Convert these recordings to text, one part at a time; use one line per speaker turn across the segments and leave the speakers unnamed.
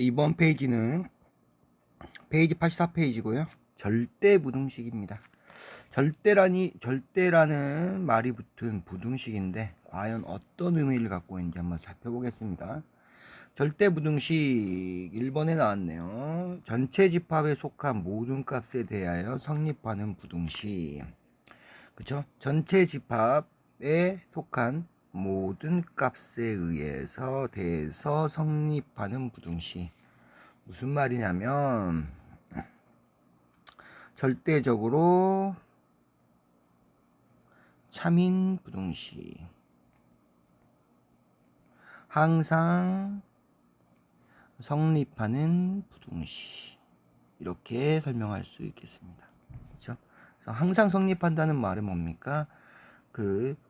이번 페이지는 페이지 84페이지고요. 절대부등식입니다. 절대라는 말이 붙은 부등식인데 과연 어떤 의미를 갖고 있는지 한번 살펴보겠습니다. 절대부등식 1번에 나왔네요. 전체 집합에 속한 모든 값에 대하여 성립하는 부등식. 그쵸? 전체 집합에 속한 모든 값에 의해서 대해서 성립하는 부등식. 무슨 말이냐면 절대적으로 참인 부등식, 항상 성립하는 부등식, 이렇게 설명할 수 있겠습니다. 그렇죠? 그래서 항상 성립한다는 말은 뭡니까?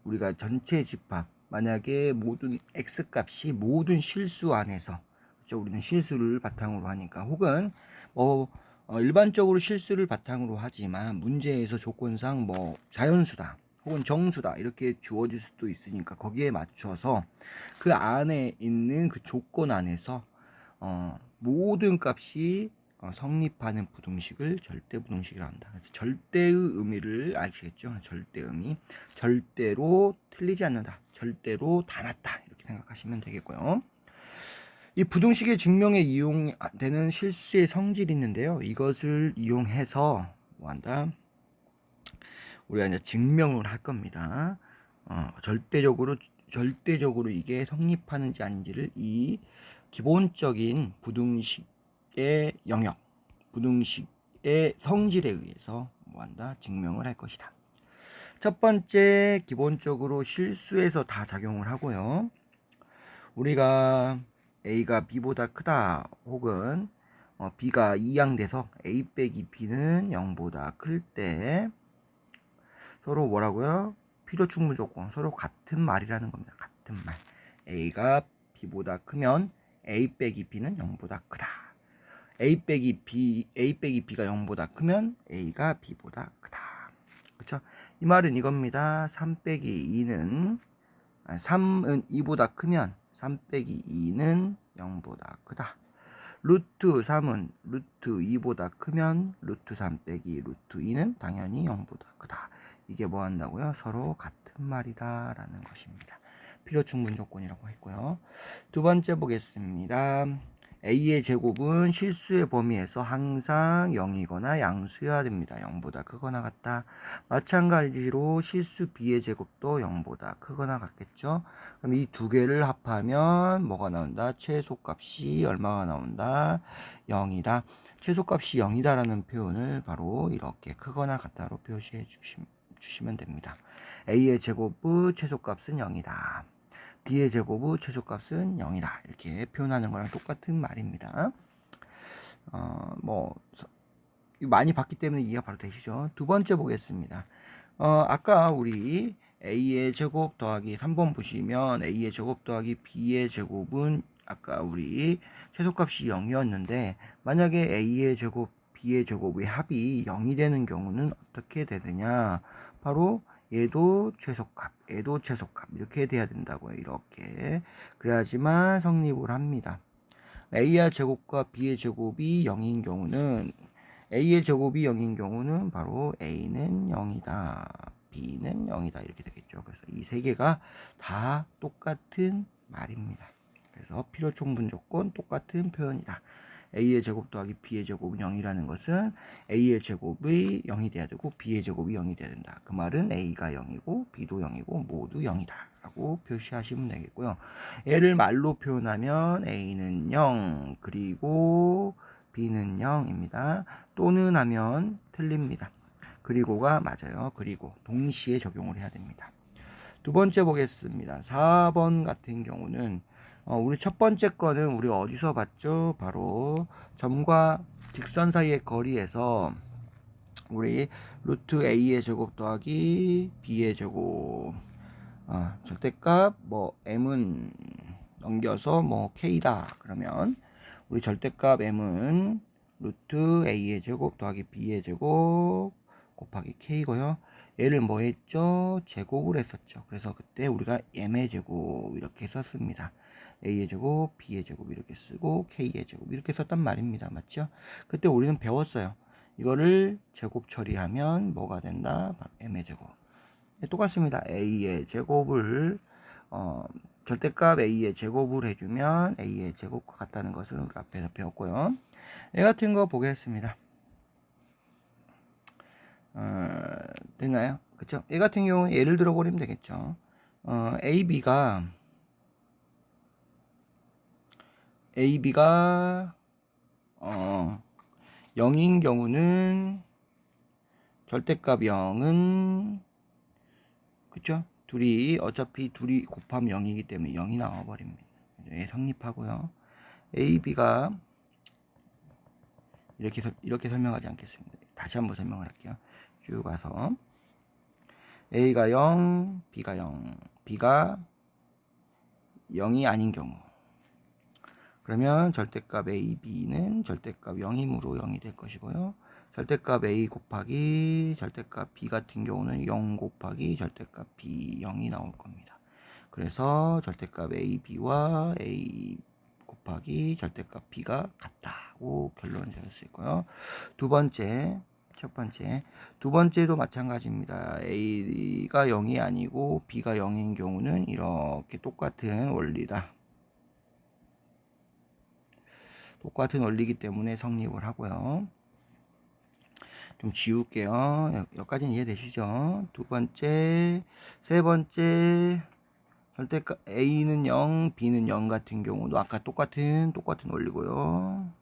우리가 전체 집합, 만약에 모든 x 값이 모든 실수 안에서, 그렇죠? 우리는 실수를 바탕으로 하니까, 혹은 일반적으로 실수를 바탕으로 하지만 문제에서 조건상 자연수다 혹은 정수다 이렇게 주어질 수도 있으니까 거기에 맞춰서 그 안에 있는 그 조건 안에서 모든 값이 성립하는 부등식을 절대부등식이라고 한다. 절대의 의미를 아시겠죠? 절대 의미. 절대로 틀리지 않는다. 절대로 다 맞다. 이렇게 생각하시면 되겠고요. 이 부등식의 증명에 이용되는 실수의 성질이 있는데요. 이것을 이용해서 뭐한다? 우리가 이제 증명을 할 겁니다. 절대적으로 이게 성립하는지 아닌지를 이 기본적인 부등식의 영역, 부등식의 성질에 의해서 뭐한다? 증명을 할 것이다. 첫 번째, 기본적으로 실수에서 다 작용을 하고요. 우리가 A가 B보다 크다 혹은 B가 이양돼서 A 빼기 B는 0보다 클 때 서로 뭐라고요? 필요 충분 조건, 서로 같은 말이라는 겁니다. 같은 말. A가 B보다 크면 A 빼기 B는 0보다 크다. A 빼기 B가 0보다 크면 A가 B보다 크다. 그렇죠? 이 말은 이겁니다. 3 빼기 2는 3은 2보다 크면 3 빼기 2는 0보다 크다. 루트 3은 루트 2보다 크면 루트 3 빼기 루트 2는 당연히 0보다 크다. 이게 뭐 한다고요? 서로 같은 말이다 라는 것입니다. 필요 충분 조건이라고 했고요. 두 번째 보겠습니다. A의 제곱은 실수의 범위에서 항상 0이거나 양수여야 됩니다. 0보다 크거나 같다. 마찬가지로 실수 B의 제곱도 0보다 크거나 같겠죠. 그럼 이 두 개를 합하면 뭐가 나온다? 최소값이 얼마가 나온다? 0이다. 최소값이 0이다 라는 표현을 바로 이렇게 크거나 같다로 표시해 주시면 됩니다. A의 제곱의 최소값은 0이다. B의 제곱의 최소값은 0이다. 이렇게 표현하는 거랑 똑같은 말입니다. 많이 봤기 때문에 이해가 바로 되시죠? 두 번째 보겠습니다. 아까 우리 A의 제곱 더하기 3번 보시면 A의 제곱 더하기 B의 제곱은 아까 우리 최소값이 0이었는데 만약에 A의 제곱, B의 제곱의 합이 0이 되는 경우는 어떻게 되느냐? 바로 얘도 최소값, 얘도 최소값 이렇게 돼야 된다고요. 이렇게 그래야지만 성립을 합니다. A의 제곱과 B의 제곱이 0인 경우는 A의 제곱이 0인 경우는 바로 A는 0이다. B는 0이다. 이렇게 되겠죠. 그래서 이 세 개가 다 똑같은 말입니다. 그래서 필요 충분 조건 똑같은 표현이다. A의 제곱 더하기 B의 제곱은 0이라는 것은 A의 제곱이 0이 돼야 되고 B의 제곱이 0이 돼야 된다. 그 말은 A가 0이고 B도 0이고 모두 0이다. 라고 표시하시면 되겠고요. 얘를 말로 표현하면 A는 0 그리고 B는 0입니다. 또는 하면 틀립니다. 그리고가 맞아요. 그리고 동시에 적용을 해야 됩니다. 두 번째 보겠습니다. 4번 같은 경우는 우리 첫 번째 거는 우리 어디서 봤죠? 바로 점과 직선 사이의 거리에서 우리 루트 A의 제곱 더하기 B의 제곱 절대값 m은 넘겨서 k다 그러면 우리 절대값 m은 루트 A의 제곱 더하기 B의 제곱 곱하기 k고요. 얘를 뭐 했죠? 제곱을 했었죠. 그래서 그때 우리가 m의 제곱 이렇게 썼습니다. a의 제곱, b의 제곱 이렇게 쓰고 k의 제곱 이렇게 썼단 말입니다. 맞죠? 그때 우리는 배웠어요. 이거를 제곱 처리하면 뭐가 된다? 바로 m의 제곱. 똑같습니다. a의 제곱을 절대값 a의 제곱을 해주면 a의 제곱과 같다는 것을 우리 앞에서 배웠고요. 얘 같은 거 보겠습니다. 됐나요? 그쵸? 얘 같은 경우는 예를 들어 버리면 되겠죠. AB가 0인 경우는 절대값 0은 그쵸? 어차피 둘이 곱하면 0이기 때문에 0이 나와버립니다. 얘 성립하고요. AB가 이렇게 설명하지 않겠습니다. 다시 한번 설명을 할게요. 쭉 가서 A가 0, B가 0, B가 0이 아닌 경우 그러면 절대값 A, B는 절대값 0이므로 0이 될 것이고요. 절대값 A 곱하기 절대값 B 같은 경우는 0 곱하기 절대값 B 0이 나올 겁니다. 그래서 절대값 A, B와 A 곱하기 절대값 B가 같다고 결론을 지을 수 있고요. 두 번째도 마찬가지입니다. A가 0이 아니고 B가 0인 경우는 이렇게 똑같은 원리다. 똑같은 원리이기 때문에 성립을 하고요. 좀 지울게요. 여기까지는 이해되시죠? 세 번째 절대값 A는 0, B는 0 같은 경우도 아까 똑같은 원리고요.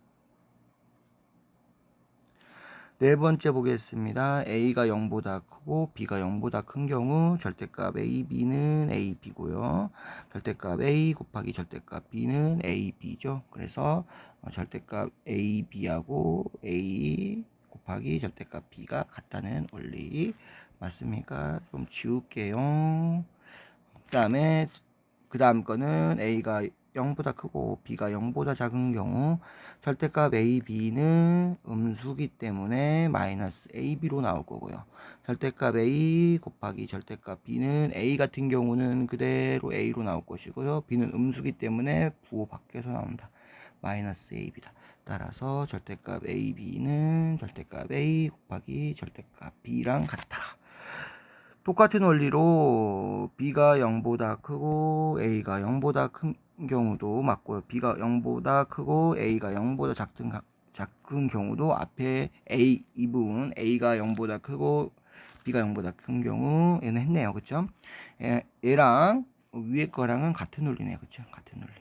네 번째 보겠습니다. A가 0보다 크고 B가 0보다 큰 경우 절대값 A, B는 A, B고요. 절대값 A 곱하기 절대값 B는 A, B죠. 그래서 절대값 A, B하고 A 곱하기 절대값 B가 같다는 원리 맞습니까? 좀 지울게요. 그 다음 거는 A가 0보다 크고 B가 0보다 작은 경우 절대값 A, B는 음수기 때문에 마이너스 AB로 나올 거고요. 절대값 A 곱하기 절대값 B는 A 같은 경우는 그대로 A로 나올 것이고요. B는 음수기 때문에 부호 밖에서 나온다. 마이너스 AB다. 따라서 절대값 A, B는 절대값 A 곱하기 절대값 B랑 같다. 똑같은 원리로 B가 0보다 크고 A가 0보다 큰 경우도 맞고요. B가 0보다 크고 A가 0보다 작은 경우도 앞에 이 부분 A가 0보다 크고 B가 0보다 큰 경우 얘는 했네요. 그쵸? 얘랑 위에 거랑은 같은 논리네요. 그쵸? 같은 논리.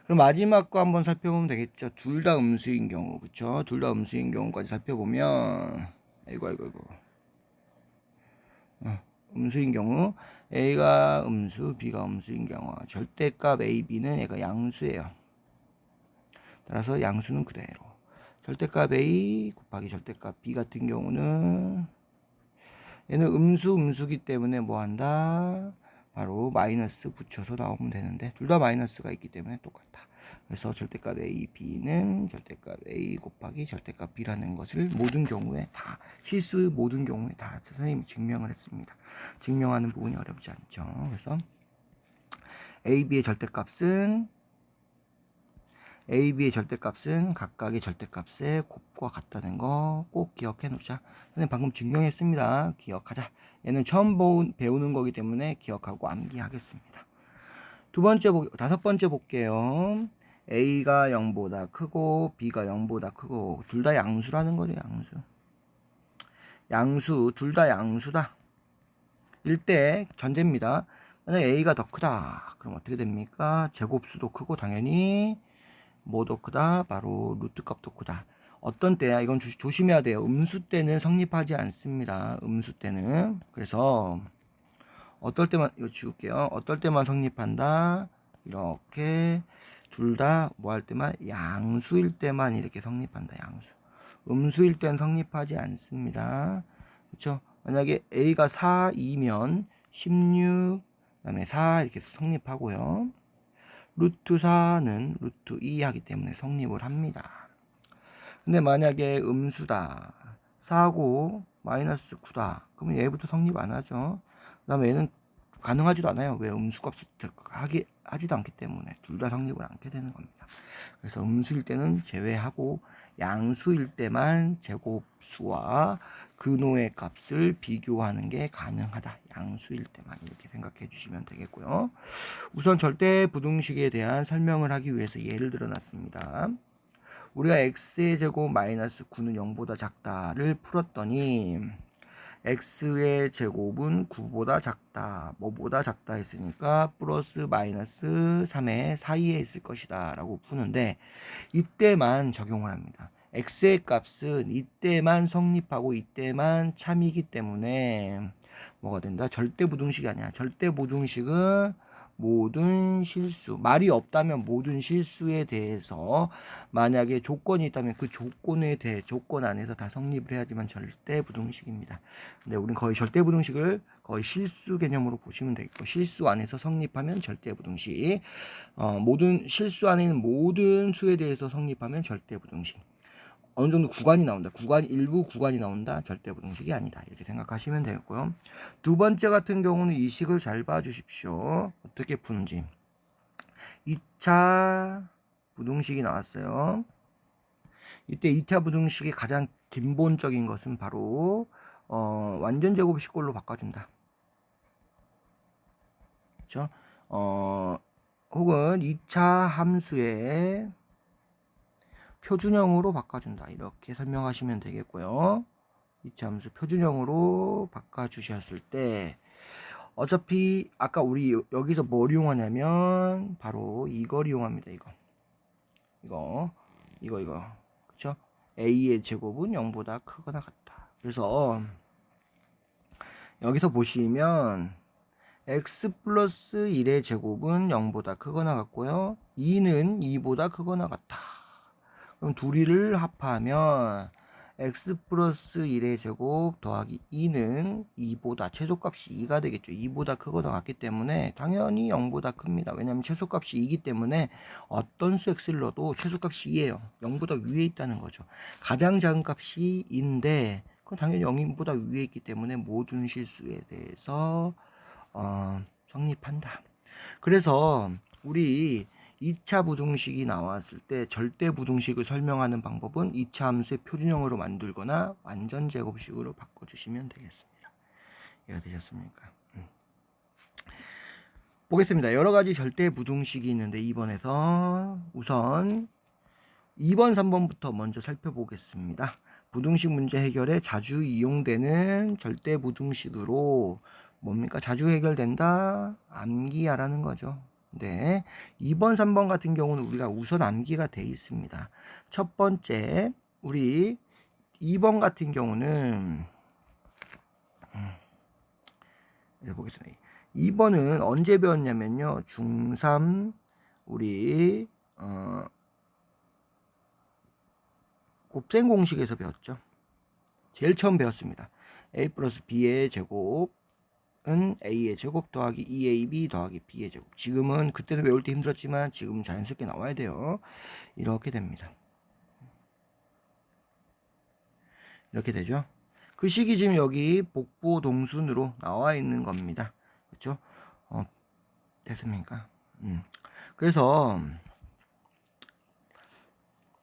그럼 마지막 거 한번 살펴보면 되겠죠. 둘 다 음수인 경우. 그쵸? 둘 다 음수인 경우까지 살펴보면 아이고 음수인 경우 A가 음수, B가 음수인 경우 절대값 A, B는 얘가 양수예요. 따라서 양수는 그대로. 절대값 A 곱하기 절대값 B 같은 경우는 얘는 음수기 때문에 뭐한다? 바로 마이너스 붙여서 나오면 되는데 둘 다 마이너스가 있기 때문에 똑같다. 그래서 절대값 A, B는 절대값 A 곱하기 절대값 B라는 것을 모든 경우에 다 실수 모든 경우에 다 선생님이 증명을 했습니다. 증명하는 부분이 어렵지 않죠. 그래서 A, B의 절대값은 각각의 절대값의 곱과 같다는 거 꼭 기억해 놓자. 선생님 방금 증명했습니다. 기억하자. 얘는 처음 배우는 거기 때문에 기억하고 암기하겠습니다. 다섯 번째 볼게요. A가 0보다 크고 B가 0보다 크고 둘 다 양수라는 거죠. 둘 다 양수다. 일때 전제입니다. 만약 A가 더 크다. 그럼 어떻게 됩니까? 제곱수도 크고 당연히 뭐도 크다? 바로 루트 값도 크다. 어떤 때야? 이건 조심해야 돼요. 음수 때는 성립하지 않습니다. 음수 때는. 그래서 어떨 때만 이거 지울게요. 어떨 때만 성립한다. 이렇게 둘 다 뭐 할 때만 양수일 때만 이렇게 성립한다. 양수. 음수일 땐 성립하지 않습니다. 그렇죠? 만약에 A가 4이면 16 그다음에 4 이렇게 성립하고요. 루트 4는 루트 2 하기 때문에 성립을 합니다. 근데 만약에 음수다 4고 마이너스 9다 그러면 얘부터 성립 안 하죠. 그 다음에 얘는 가능하지도 않아요. 왜? 음수값을 하지도 않기 때문에 둘 다 성립을 않게 되는 겁니다. 그래서 음수일 때는 제외하고 양수일 때만 제곱수와 근호의 값을 비교하는 게 가능하다. 양수일 때만 이렇게 생각해 주시면 되겠고요. 우선 절대 부등식에 대한 설명을 하기 위해서 예를 들어 놨습니다. 우리가 x의 제곱 마이너스 9는 0보다 작다를 풀었더니 x의 제곱은 9보다 작다, 뭐보다 작다 했으니까 플러스 마이너스 3의 사이에 있을 것이다 라고 푸는데, 이때만 적용을 합니다. x의 값은 이때만 성립하고 이때만 참이기 때문에 뭐가 된다? 절대 부등식이 아니야. 절대 부등식은 모든 실수, 말이 없다면 모든 실수에 대해서 만약에 조건이 있다면 그 조건에 대해 조건 안에서 다 성립을 해야지만 절대 부등식입니다. 근데 우린 거의 절대 부등식을 거의 실수 개념으로 보시면 되겠고, 실수 안에서 성립하면 절대 부등식, 모든 실수 안에 있는 모든 수에 대해서 성립하면 절대 부등식. 어느 정도 구간이 나온다. 일부 구간이 나온다. 절대 부등식이 아니다. 이렇게 생각하시면 되겠고요. 두 번째 같은 경우는 이 식을 잘 봐주십시오. 어떻게 푸는지. 2차 부등식이 나왔어요. 이때 2차 부등식의 가장 기본적인 것은 바로 완전 제곱식꼴로 바꿔준다. 그렇죠? 혹은 2차 함수의 표준형으로 바꿔준다. 이렇게 설명하시면 되겠고요. 2차 함수 표준형으로 바꿔주셨을 때 어차피 아까 우리 여기서 뭘 이용하냐면 바로 이걸 이용합니다. 이거 그쵸? a의 제곱은 0보다 크거나 같다. 그래서 여기서 보시면 x 플러스 1의 제곱은 0보다 크거나 같고요. 2는 2보다 크거나 같다. 그럼 둘이를 합하면 x 플러스 1의 제곱 더하기 2는 2보다 최소값이 2가 되겠죠. 2보다 크거나 같기 때문에 당연히 0보다 큽니다. 왜냐하면 최소값이 2이기 때문에 어떤 수 x를 넣어도 최소값이 2예요. 0보다 위에 있다는 거죠. 가장 작은 값이 2인데 그건 당연히 0보다 위에 있기 때문에 모든 실수에 대해서 성립한다. 그래서 우리 2차 부등식이 나왔을 때 절대 부등식을 설명하는 방법은 2차 함수의 표준형으로 만들거나 완전 제곱식으로 바꿔주시면 되겠습니다. 이해가 되셨습니까? 보겠습니다. 여러 가지 절대 부등식이 있는데 2번에서 우선 2번, 3번부터 먼저 살펴보겠습니다. 부등식 문제 해결에 자주 이용되는 절대 부등식으로 뭡니까? 자주 해결된다? 암기하라는 거죠. 네, 2번, 3번 같은 경우는 우리가 우선 암기가 돼 있습니다. 첫 번째, 우리 2번 같은 경우는 보겠습니다. 2번은 언제 배웠냐면요. 중3 우리 곱셈 공식에서 배웠죠. 제일 처음 배웠습니다. a 플러스 b의 제곱은 a의 제곱 더하기 2ab 더하기 b의 제곱. 지금은 그때는 외울 때 힘들었지만 지금 자연스럽게 나와야 돼요. 이렇게 됩니다. 이렇게 되죠. 그 식이 지금 여기 복부 동순으로 나와 있는 겁니다. 그렇죠? 됐습니까? 그래서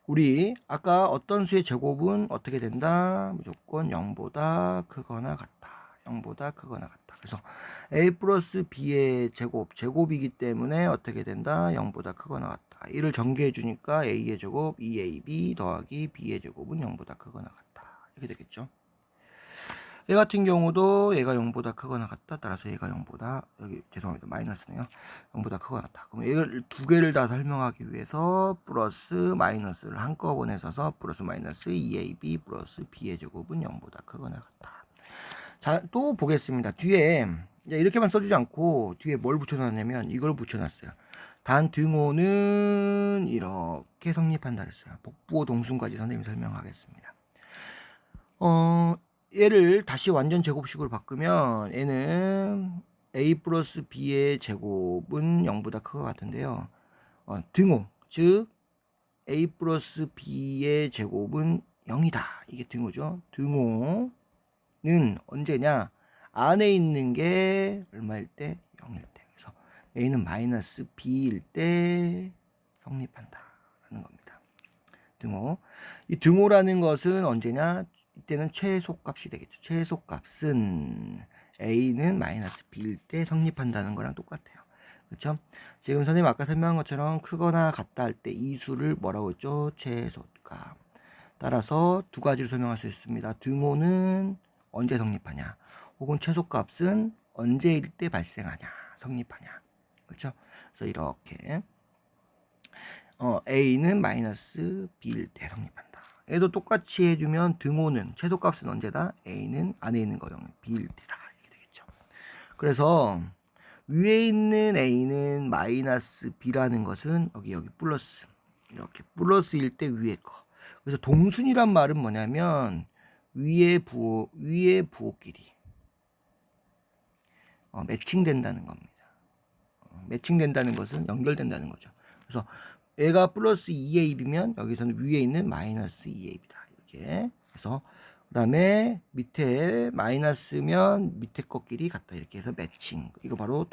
우리 아까 어떤 수의 제곱은 어떻게 된다? 무조건 0보다 크거나 같다. 0보다 크거나 같다. 그래서 a 플러스 b의 제곱이기 때문에 어떻게 된다? 0보다 크거나 같다. 이를 전개해 주니까 a의 제곱 2ab 더하기 b의 제곱은 0보다 크거나 같다. 이렇게 되겠죠. 얘 같은 경우도 얘가 0보다 크거나 같다. 따라서 얘가 0보다, 여기 죄송합니다. 마이너스네요. 0보다 크거나 같다. 그럼 이걸 두 개를 다 설명하기 위해서 플러스 마이너스를 한꺼번에 써서 플러스 마이너스 2ab 플러스 b의 제곱은 0보다 크거나 같다. 자, 또 보겠습니다. 뒤에 이렇게만 써주지 않고 뒤에 뭘 붙여놨냐면 이걸 붙여놨어요. 단 등호는 이렇게 성립한다 그랬어요. 복부호 동순까지 선생님이 설명하겠습니다. 얘를 다시 완전 제곱식으로 바꾸면 얘는 a 플러스 b의 제곱은 0보다 크고 같은데요. 등호, 즉 a 플러스 b의 제곱은 0이다. 이게 등호죠. 등호는 언제냐? 안에 있는 게 얼마일 때? 0일 때. 그래서 a는 마이너스 b일 때 성립한다 라는 겁니다. 등호. 이 등호라는 것은 언제냐? 이때는 최소값이 되겠죠. 최소값은 a는 마이너스 b일 때 성립한다는 거랑 똑같아요. 그렇죠? 지금 선생님 아까 설명한 것처럼 크거나 같다 할 때 이 수를 뭐라고 했죠? 최소값. 따라서 두 가지로 설명할 수 있습니다. 등호는 언제 성립하냐, 혹은 최소값은 언제일 때 발생하냐, 성립하냐. 그렇죠? 그래서 이렇게 a는 마이너스 b일 때 성립한다. 얘도 똑같이 해주면 등호는 최소값은 언제다? a는 안에 있는 거 0, b일 때다. 이렇게 되겠죠. 그래서 위에 있는 a는 마이너스 b라는 것은 여기 플러스, 이렇게 플러스일 때 위에 거. 그래서 동순이란 말은 뭐냐면 위에 부호끼리 매칭된다는 겁니다. 매칭된다는 것은 연결된다는 거죠. 그래서 얘가 플러스 2ab이면 여기서는 위에 있는 마이너스 2ab이다. 이렇게. 그래서 그 다음에 밑에 마이너스면 밑에 것끼리 같다. 이렇게 해서 매칭. 이거 바로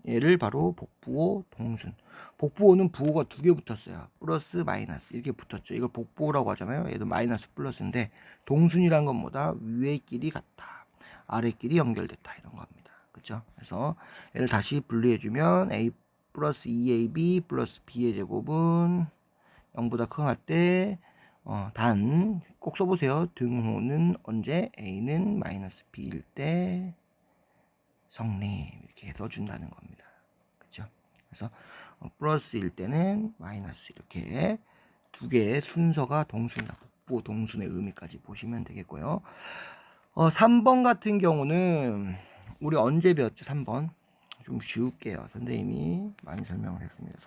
얘를 바로 복부호 동순. 복부호는 부호가 두 개 붙었어요. 플러스 마이너스 이렇게 붙었죠. 이걸 복부호라고 하잖아요. 얘도 마이너스 플러스인데 동순이란 건 뭐다? 위에끼리 같다, 아래끼리 연결됐다, 이런 겁니다. 그렇죠? 그래서 얘를 다시 분리해주면 a 플러스 2ab 플러스 b의 제곱은 0보다 크거나 때 단 꼭 써보세요. 등호는 언제? a는 마이너스 b일 때 성립, 이렇게 써준다는 겁니다. 그렇죠? 그래서 플러스일 때는 마이너스, 이렇게 두 개의 순서가 동순이다. 복부 동순의 의미까지 보시면 되겠고요. 3번 같은 경우는 우리 언제 배웠죠? 3번 좀 쉬울게요. 선생님이 많이 설명을 했습니다.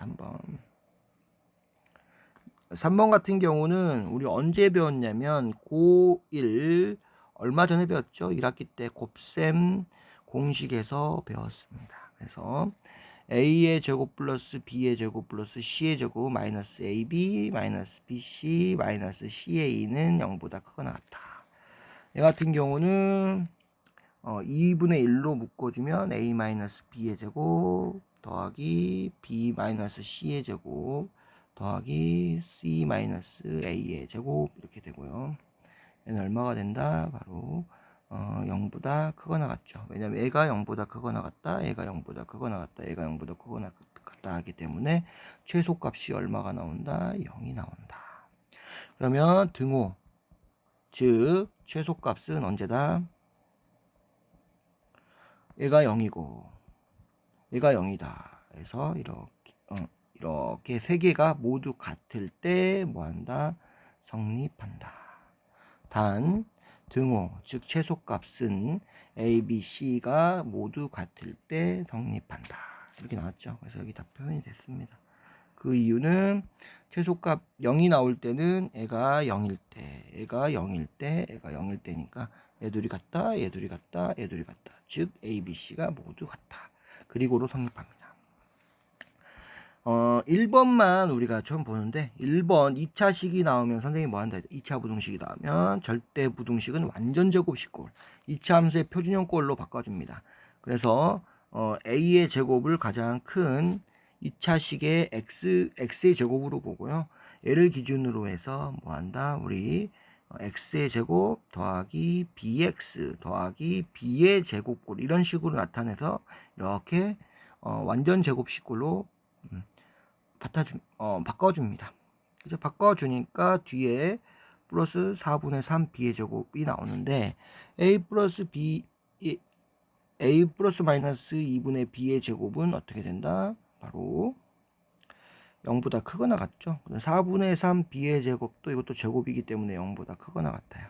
3번 같은 경우는 우리 언제 배웠냐면 고1 얼마 전에 배웠죠? 1학기 때 곱셈 공식에서 배웠습니다. 그래서 a의 제곱 플러스 b의 제곱 플러스 c의 제곱 마이너스 ab 마이너스 bc 마이너스 ca는 0보다 크거나 같다. 이 같은 경우는 2분의 1로 묶어주면 a 마이너스 b의 제곱 더하기 b 마이너스 c의 제곱 더하기 c 마이너스 a의 제곱, 이렇게 되고요. 얘는 얼마가 된다? 바로 0보다 크거나 같죠. 왜냐면 얘가 0보다 크거나 같다, 얘가 0보다 크거나 같다, 얘가 0보다 크거나 같다 하기 때문에 최소값이 얼마가 나온다? 0이 나온다. 그러면 등호, 즉 최소값은 언제다? 얘가 0이고 얘가 0이다. 그래서 이렇게 세 개가 모두 같을 때 뭐한다? 성립한다. 단 등호, 즉 최소값은 A, B, C가 모두 같을 때 성립한다. 이렇게 나왔죠. 그래서 여기 다 표현이 됐습니다. 그 이유는 최소값 0이 나올 때는 애가 0일 때, 애가 0일 때, 애가 0일 때니까 얘둘이 같다, 얘둘이 같다, 얘둘이 같다. 즉 A, B, C가 모두 같다. 그리고로 성립합니다. 1번만 우리가 처음 보는데 1번 2차식이 나오면 선생님이 뭐 한다? 2차 부등식이 나오면 절대 부등식은 완전 제곱식꼴, 2차 함수의 표준형꼴로 바꿔줍니다. 그래서 a의 제곱을 가장 큰 2차식의 x의 제곱으로 보고요. 얘를 기준으로 해서 뭐 한다? 우리 x의 제곱 더하기 bx 더하기 b의 제곱꼴, 이런 식으로 나타내서 이렇게 완전 제곱식꼴로 바꿔줍니다. 그죠? 바꿔주니까 뒤에 플러스 4분의 3 b의 제곱이 나오는데 a 플러스 마이너스 2분의 b의 제곱은 어떻게 된다? 바로 0보다 크거나 같죠. 4분의 3 b의 제곱도 이것도 제곱이기 때문에 0보다 크거나 같아요.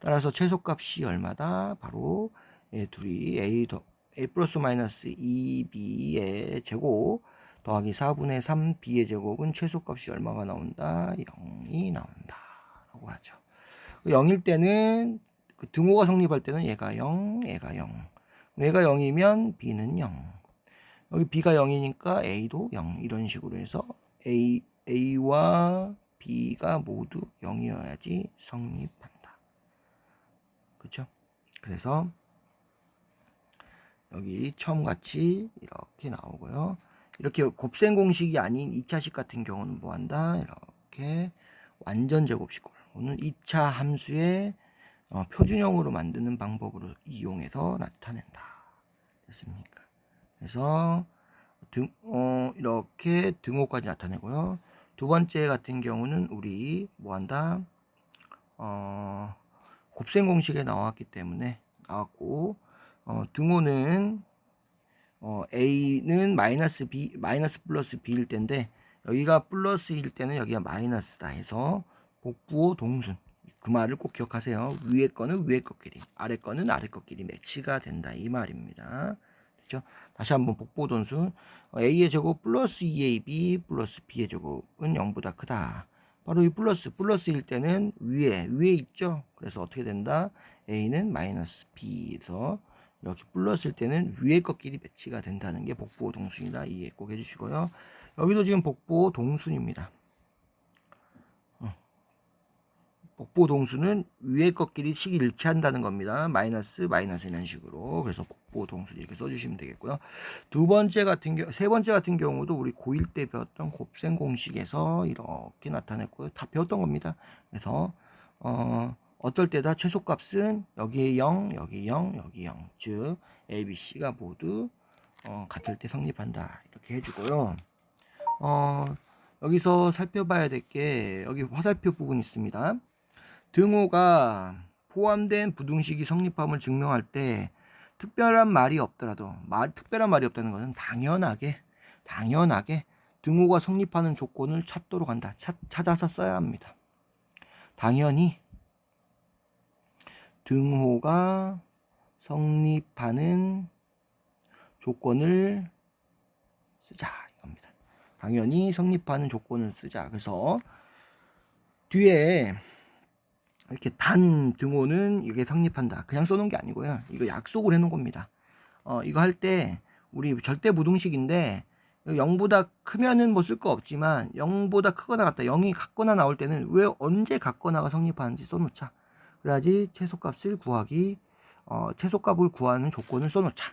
따라서 최소값이 얼마다? 바로 둘이 a 플러스 마이너스 2b의 제곱 더하기 4분의 3 b의 제곱은 최소값이 얼마가 나온다? 0이 나온다 라고 하죠. 0일 때는 그 등호가 성립할 때는 얘가 0, 얘가 0. 얘가 0이면 b는 0. 여기 b가 0이니까 a도 0. 이런 식으로 해서 a와 b가 모두 0이어야지 성립한다. 그렇죠? 그래서 여기 처음 같이 이렇게 나오고요. 이렇게 곱셈 공식이 아닌 2차식 같은 경우는 뭐한다? 이렇게 완전 제곱식을 오늘 2차 함수의 표준형으로 만드는 방법으로 이용해서 나타낸다. 됐습니까? 그래서 이렇게 등호까지 나타내고요. 두 번째 같은 경우는 우리 뭐한다? 곱셈 공식에 나왔기 때문에 나왔고 등호는 a는 마이너스 b 마이너스 플러스 b일 텐데 여기가 플러스일 때는 여기가 마이너스다 해서 복부호 동순 그 말을 꼭 기억하세요. 위에 거는 위에 것끼리 아래 거는 아래 것끼리 매치가 된다 이 말입니다. 그렇죠? 다시 한번 복부호 동순 a의 제곱 플러스 2ab 플러스 b의 제곱은 0보다 크다. 바로 이 플러스일 때는 위에 있죠. 그래서 어떻게 된다? a는 마이너스 b에서 이렇게 플러스일 때는 위에 것끼리 매치가 된다는 게 복부호 동순이다. 이해 꼭 해주시고요. 여기도 지금 복부호 동순입니다. 복부호 동순은 위에 것끼리 식이 일치한다는 겁니다. 마이너스 이런 식으로. 그래서 복부호 동순 이렇게 써주시면 되겠고요. 세 번째 같은 경우도 우리 고1 때 배웠던 곱셈 공식에서 이렇게 나타냈고요. 다 배웠던 겁니다. 그래서 어떨 때다 최소값은 여기에 0, 여기 0, 여기 0. 즉 A, B, C가 모두 같을 때 성립한다. 이렇게 해주고요. 여기서 살펴봐야 될 게 여기 화살표 부분 있습니다. 등호가 포함된 부등식이 성립함을 증명할 때 특별한 말이 없더라도 특별한 말이 없다는 것은 당연하게 등호가 성립하는 조건을 찾도록 한다. 찾아서 써야 합니다. 당연히 등호가 성립하는 조건을 쓰자 이겁니다. 당연히 성립하는 조건을 쓰자. 그래서 뒤에 이렇게 단 등호는 이게 성립한다. 그냥 써놓은 게 아니고요. 이거 약속을 해놓은 겁니다. 이거 할 때 우리 절대 부등식인데 0보다 크면은 뭐 쓸 거 없지만 0보다 크거나 같다. 0이 같거나 나올 때는 왜 언제 같거나가 성립하는지 써놓자. 그래야지 최소값을 구하는 조건을 써놓자.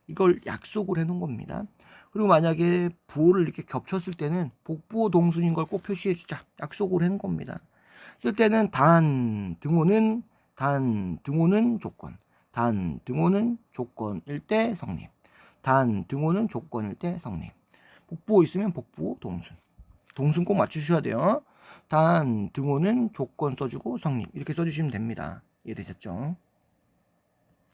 이걸 약속을 해놓은 겁니다. 그리고 만약에 부호를 이렇게 겹쳤을 때는 복부호 동순인 걸 꼭 표시해주자. 약속을 한 겁니다. 쓸 때는 단 등호는 조건, 단 등호는 조건일 때 성립, 단 등호는 조건일 때 성립. 복부호 있으면 복부호 동순 꼭 맞추셔야 돼요. 단 등호는 조건 써주고 성립 이렇게 써주시면 됩니다. 이해되셨죠?